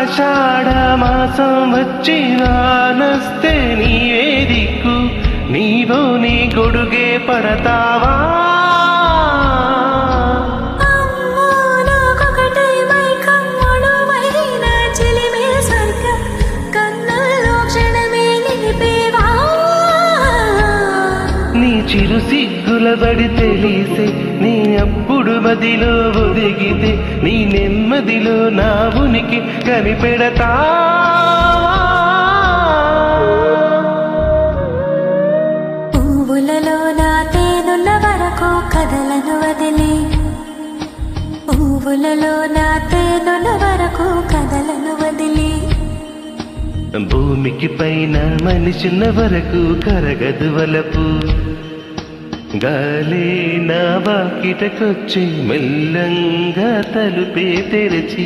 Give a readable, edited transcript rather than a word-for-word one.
ఆషాఢ మాసం వచ్చినానస్తే నీవే దిక్కు, నీవో నీ గొడుగే పడతావా? నీ చిరు సిగ్గుల బడి తెలిసే నీ అప్పుడు మదిలో ఒదిగితే నీ నెమ్మదిలో నా ఉనికి కనిపెడతా. పువ్వులలో నా తేనున్న వరకు కథలను వదిలి, పువ్వులలో నా తేనున్న వరకు కథలను వదిలి, భూమికి పైన మనిషిన్న వరకు కరగదు వలపు. గాలి నా వాకిటకొచ్చి మెల్లంగా తలుపే తెరచి